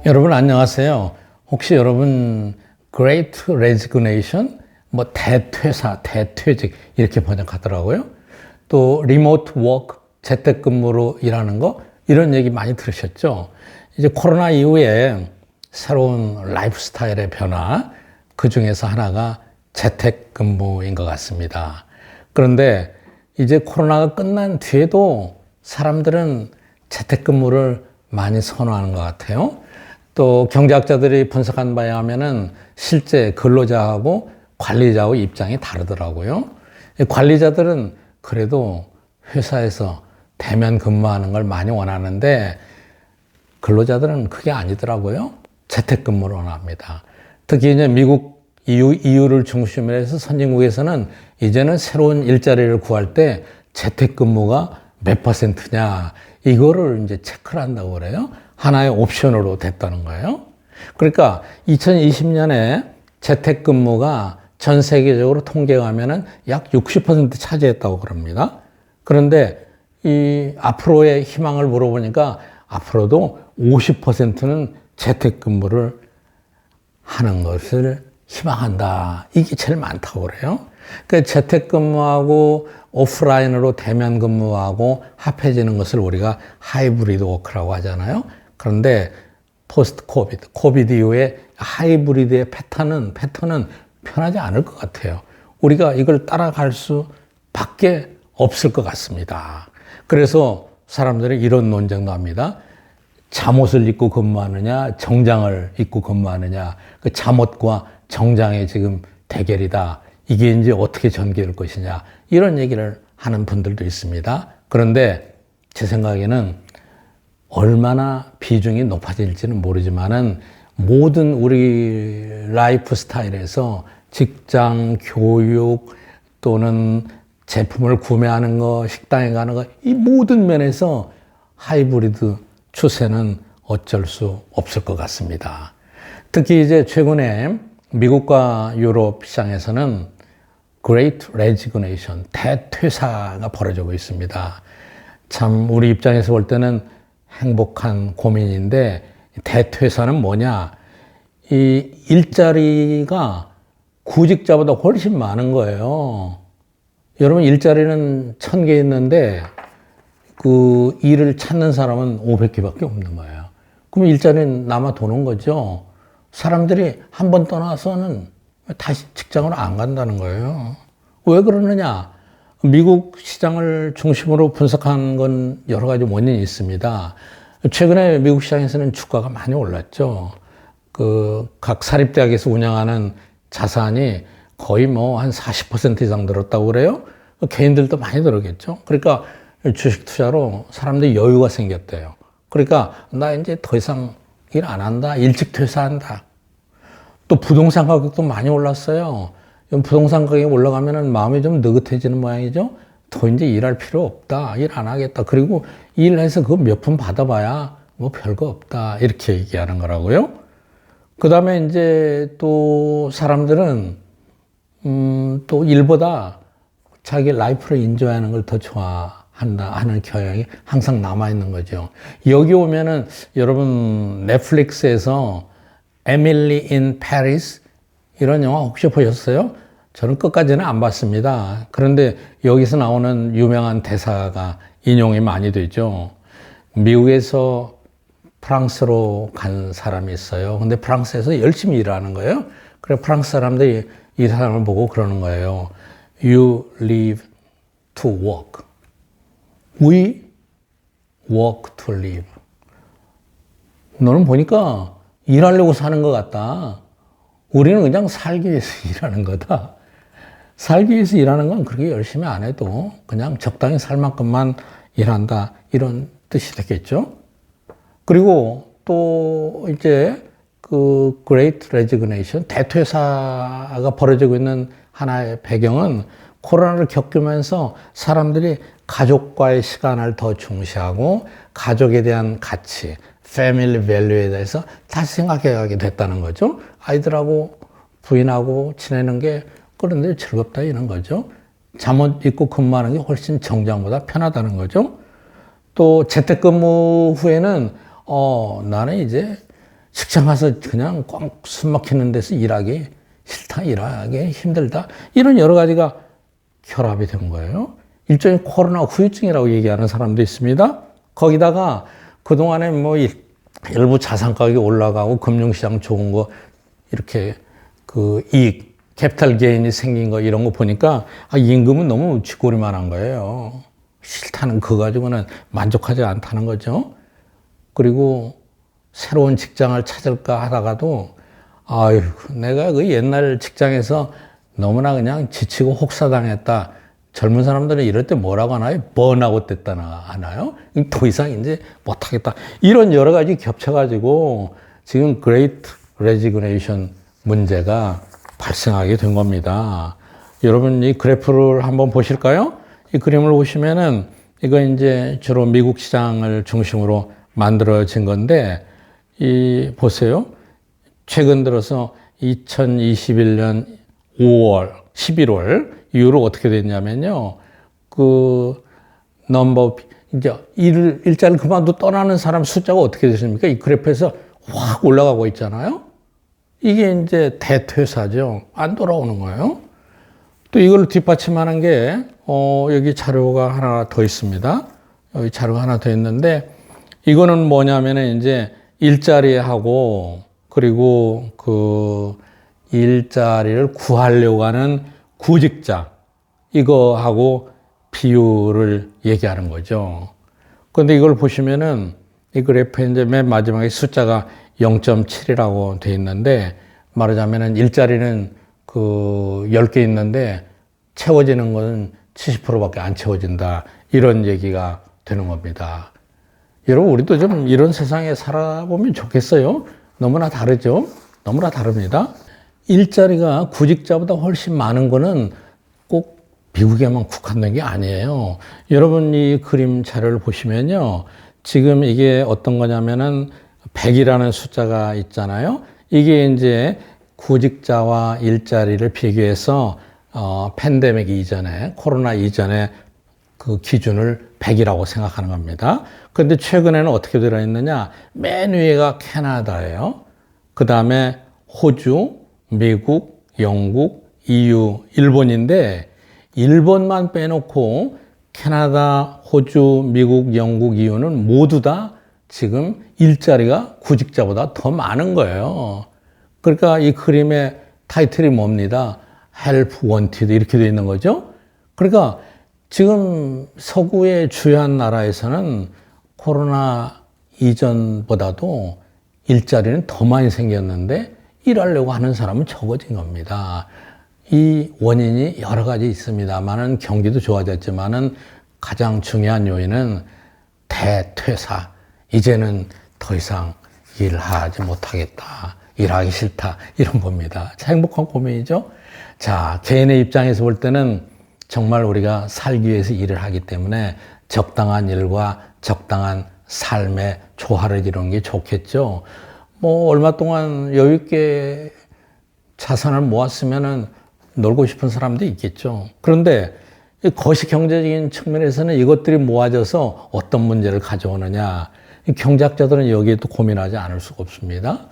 여러분 안녕하세요. 혹시 여러분 Great Resignation, 뭐 대퇴사, 대퇴직 이렇게 번역하더라고요. 또 Remote Work, 재택근무로 일하는 거 이런 얘기 많이 들으셨죠? 이제 코로나 이후에 새로운 라이프 스타일의 변화, 그 중에서 하나가 재택근무인 것 같습니다. 그런데 이제 코로나가 끝난 뒤에도 사람들은 재택근무를 많이 선호하는 것 같아요. 또 경제학자들이 분석한 바에 하면은 실제 근로자하고 관리자하고 입장이 다르더라고요. 관리자들은 그래도 회사에서 대면 근무하는 걸 많이 원하는데 근로자들은 그게 아니더라고요. 재택근무를 원합니다. 특히 이제 미국 EU를 중심으로 해서 선진국에서는 이제는 새로운 일자리를 구할 때 재택근무가 몇 %냐 이거를 이제 체크를 한다고 그래요. 하나의 옵션으로 됐다는 거예요. 그러니까 2020년에 재택근무가 전 세계적으로 통계하면은 약 60% 차지했다고 그럽니다. 그런데 이 앞으로의 희망을 물어보니까 앞으로도 50%는 재택근무를 하는 것을 희망한다. 이게 제일 많다고 그래요. 그러니까 재택근무하고 오프라인으로 대면 근무하고 합해지는 것을 우리가 하이브리드 워크라고 하잖아요. 그런데 포스트 코비드 이후에 하이브리드의 패턴은 편하지 않을 것 같아요. 우리가 이걸 따라갈 수밖에 없을 것 같습니다. 그래서 사람들이 이런 논쟁도 합니다. 잠옷을 입고 근무하느냐, 정장을 입고 근무하느냐, 그 잠옷과 정장의 지금 대결이다. 이게 이제 어떻게 전개될 것이냐, 이런 얘기를 하는 분들도 있습니다. 그런데 제 생각에는 얼마나 비중이 높아질지는 모르지만은 모든 우리 라이프 스타일에서 직장, 교육 또는 제품을 구매하는 거, 식당에 가는 거, 이 모든 면에서 하이브리드 추세는 어쩔 수 없을 것 같습니다. 특히 이제 최근에 미국과 유럽 시장에서는 Great Resignation, 대퇴사가 벌어지고 있습니다. 참 우리 입장에서 볼 때는 행복한 고민인데 대퇴사는 뭐냐? 이 일자리가 구직자보다 훨씬 많은 거예요. 여러분 일자리는 1000개 있는데 그 일을 찾는 사람은 500개밖에 없는 거예요. 그럼 일자리는 남아 도는 거죠. 사람들이 한 번 떠나서는 다시 직장으로 안 간다는 거예요. 왜 그러느냐? 미국 시장을 중심으로 분석한 건 여러 가지 원인이 있습니다. 최근에 미국 시장에서는 주가가 많이 올랐죠. 각 사립대학에서 운영하는 자산이 거의 뭐 한 40% 이상 늘었다고 그래요. 개인들도 많이 늘었겠죠. 그러니까 주식 투자로 사람들이 여유가 생겼대요. 그러니까 나 이제 더 이상 일 안 한다. 일찍 퇴사한다. 또 부동산 가격도 많이 올랐어요. 부동산 가격이 올라가면은 마음이 좀 느긋해지는 모양이죠. 더 이제 일할 필요 없다. 일 안 하겠다. 그리고 일해서 그거 몇 푼 받아봐야 뭐 별거 없다. 이렇게 얘기하는 거라고요. 그 다음에 이제 또 사람들은, 또 일보다 자기 라이프를 인조하는 걸 더 좋아한다 하는 경향이 항상 남아있는 거죠. 여기 오면은 여러분 넷플릭스에서 에밀리 인 페리스 이런 영화 혹시 보셨어요? 저는 끝까지는 안 봤습니다. 그런데 여기서 나오는 유명한 대사가 인용이 많이 되죠. 미국에서 프랑스로 간 사람이 있어요. 근데 프랑스에서 열심히 일하는 거예요. 그래서 프랑스 사람들이 이 사람을 보고 그러는 거예요. You live to work. We work to live. 너는 보니까 일하려고 사는 것 같다. 우리는 그냥 살기 위해서 일하는 거다. 살기 위해서 일하는 건 그렇게 열심히 안 해도 그냥 적당히 살 만큼만 일한다. 이런 뜻이 되겠죠. 그리고 또 이제 그 Great Resignation, 대퇴사가 벌어지고 있는 하나의 배경은 코로나를 겪으면서 사람들이 가족과의 시간을 더 중시하고 가족에 대한 가치, 패밀리 밸류에 대해서 다시 생각하게 됐다는 거죠. 아이들하고 부인하고 지내는 게 그런데 즐겁다 이런 거죠. 잠옷 입고 근무하는 게 훨씬 정장보다 편하다는 거죠. 또 재택근무 후에는 나는 이제 직장 가서 그냥 꽉 숨 막히는 데서 일하기 싫다, 일하기 힘들다. 이런 여러 가지가 결합이 된 거예요. 일종의 코로나 후유증이라고 얘기하는 사람도 있습니다. 거기다가 그동안에 뭐 일부 자산 가격이 올라가고 금융시장 좋은 거 이렇게 그 이익, 캐피탈 게인이 생긴 거 이런 거 보니까 임금은 너무 쥐꼬리만한 거예요. 싫다는 그거 가지고는 만족하지 않다는 거죠. 그리고 새로운 직장을 찾을까 하다가도 아유, 내가 그 옛날 직장에서 너무나 그냥 지치고 혹사당했다. 젊은 사람들은 이럴 때 뭐라고 하나요? 번아웃 됐다나 하나요? 더 이상 이제 못하겠다. 이런 여러 가지 겹쳐가지고 지금 Great Resignation 문제가 발생하게 된 겁니다. 여러분 이 그래프를 한번 보실까요? 이 그림을 보시면은 이거 이제 주로 미국 시장을 중심으로 만들어진 건데 이 보세요. 최근 들어서 2021년 5월, 11월 이후로 어떻게 됐냐면요. 그 넘버 이제 일자리를 그만두고 떠나는 사람 숫자가 어떻게 되십니까? 이 그래프에서 확 올라가고 있잖아요. 이게 이제 대퇴사죠. 안 돌아오는 거예요. 또 이걸 뒷받침하는 게 여기 자료가 하나 더 있습니다. 여기 자료가 하나 더 있는데 이거는 뭐냐면은 이제 일자리하고 그리고 그 일자리를 구하려고 하는 구직자 이거하고 비율을 얘기하는 거죠. 그런데 이걸 보시면은 이 그래프에 이제 맨 마지막에 숫자가 0.7이라고 돼 있는데 말하자면은 일자리는 그 10개 있는데 채워지는 것은 70%밖에 안 채워진다. 이런 얘기가 되는 겁니다. 여러분, 우리도 좀 이런 세상에 살아보면 좋겠어요. 너무나 다르죠? 너무나 다릅니다. 일자리가 구직자보다 훨씬 많은 거는 꼭 미국에만 국한된 게 아니에요. 여러분, 이 그림 자료를 보시면요. 지금 이게 어떤 거냐면은 100이라는 숫자가 있잖아요. 이게 이제 구직자와 일자리를 비교해서 팬데믹 이전에, 코로나 이전에 그 기준을 100이라고 생각하는 겁니다. 그런데 최근에는 어떻게 들어있느냐? 맨 위에가 캐나다예요. 그 다음에 호주, 미국, 영국, EU, 일본인데 일본만 빼놓고 캐나다, 호주, 미국, 영국, EU는 모두 다 지금 일자리가 구직자보다 더 많은 거예요. 그러니까 이 그림의 타이틀이 뭡니다. Help Wanted 이렇게 되어 있는 거죠. 그러니까 지금 서구의 주요한 나라에서는 코로나 이전보다도 일자리는 더 많이 생겼는데 일하려고 하는 사람은 적어진 겁니다. 이 원인이 여러 가지 있습니다만은 경기도 좋아졌지만은 가장 중요한 요인은 대퇴사. 이제는 더 이상 일하지 못하겠다. 일하기 싫다. 이런 겁니다. 행복한 고민이죠. 자, 개인의 입장에서 볼 때는 정말 우리가 살기 위해서 일을 하기 때문에 적당한 일과 적당한 삶의 조화를 이루는 게 좋겠죠. 뭐 얼마 동안 여유 있게 자산을 모았으면은 놀고 싶은 사람도 있겠죠. 그런데 거시 경제적인 측면에서는 이것들이 모아져서 어떤 문제를 가져오느냐. 경제학자들은 여기에 또 고민하지 않을 수가 없습니다.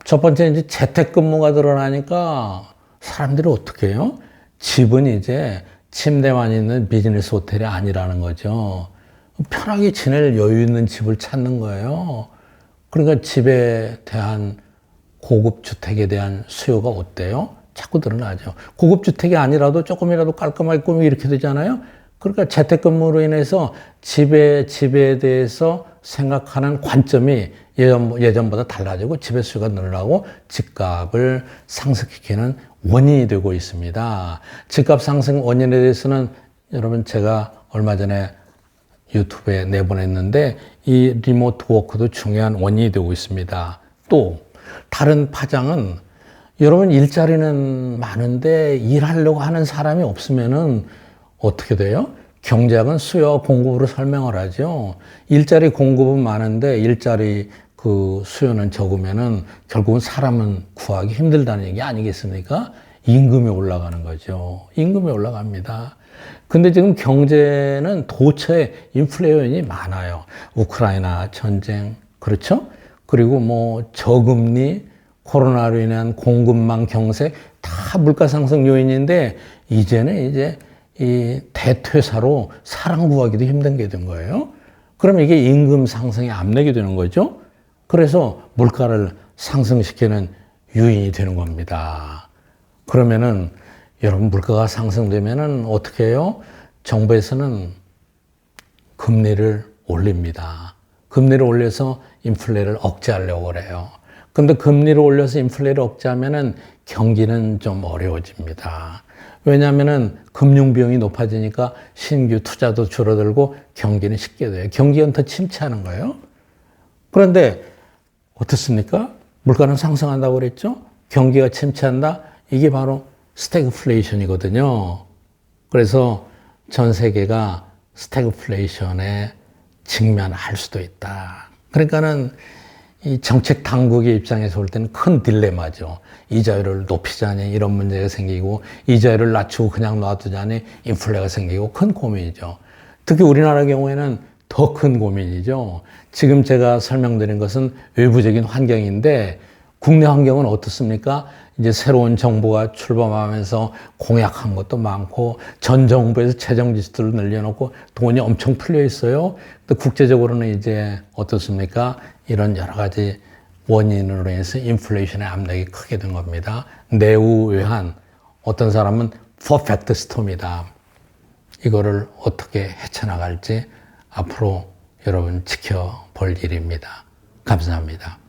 첫 번째 이제 재택근무가 드러나니까 사람들이 어떻게 해요? 집은 이제 침대만 있는 비즈니스 호텔이 아니라는 거죠. 편하게 지낼 여유 있는 집을 찾는 거예요. 그러니까 집에 대한 고급 주택에 대한 수요가 어때요? 자꾸 드러나죠. 고급 주택이 아니라도 조금이라도 깔끔하게 꾸미고 이렇게 되잖아요. 그러니까 재택근무로 인해서 집에 대해서 생각하는 관점이 예전보다 달라지고 집의 수요가 늘어나고 집값을 상승시키는 원인이 되고 있습니다. 집값 상승 원인에 대해서는 여러분 제가 얼마 전에 유튜브에 내보냈는데 이 리모트 워크도 중요한 원인이 되고 있습니다. 또 다른 파장은 여러분 일자리는 많은데 일하려고 하는 사람이 없으면은 어떻게 돼요? 경제학은 수요와 공급으로 설명을 하죠. 일자리 공급은 많은데 일자리 그 수요는 적으면은 결국은 사람은 구하기 힘들다는 얘기 아니겠습니까? 임금이 올라가는 거죠. 임금이 올라갑니다. 근데 지금 경제는 도처에 인플레 요인이 많아요. 우크라이나 전쟁, 그렇죠? 그리고 뭐 저금리, 코로나로 인한 공급망 경색 다 물가 상승 요인인데 이제는 이제 이 대퇴사로 사람 구하기도 힘든 게 된 거예요. 그럼 이게 임금 상승에 압력이 되는 거죠. 그래서 물가를 상승시키는 요인이 되는 겁니다. 그러면은 여러분 물가가 상승되면은 어떻게 해요? 정부에서는 금리를 올립니다. 금리를 올려서 인플레를 억제하려고 그래요. 근데 금리를 올려서 인플레를 억제하면은 경기는 좀 어려워집니다. 왜냐하면은 금융 비용이 높아지니까 신규 투자도 줄어들고 경기는 쉽게 돼요. 경기는 더 침체하는 거예요. 그런데 어떻습니까? 물가는 상승한다고 그랬죠? 경기가 침체한다? 이게 바로 스태그플레이션이거든요. 그래서 전 세계가 스태그플레이션에 직면할 수도 있다. 그러니까는 이 정책 당국의 입장에서 볼 때는 큰 딜레마죠. 이자율을 높이자니 이런 문제가 생기고 이자율을 낮추고 그냥 놔두자니 인플레가 생기고 큰 고민이죠. 특히 우리나라 경우에는 더 큰 고민이죠. 지금 제가 설명드린 것은 외부적인 환경인데 국내 환경은 어떻습니까? 이제 새로운 정부가 출범하면서 공약한 것도 많고 전 정부에서 재정 지출을 늘려놓고 돈이 엄청 풀려 있어요. 또 국제적으로는 이제 어떻습니까? 이런 여러 가지 원인으로 인해서 인플레이션의 압력이 크게 된 겁니다. 내우외환, 어떤 사람은 퍼펙트 스톰이다. 이거를 어떻게 헤쳐나갈지 앞으로 여러분 지켜볼 일입니다. 감사합니다.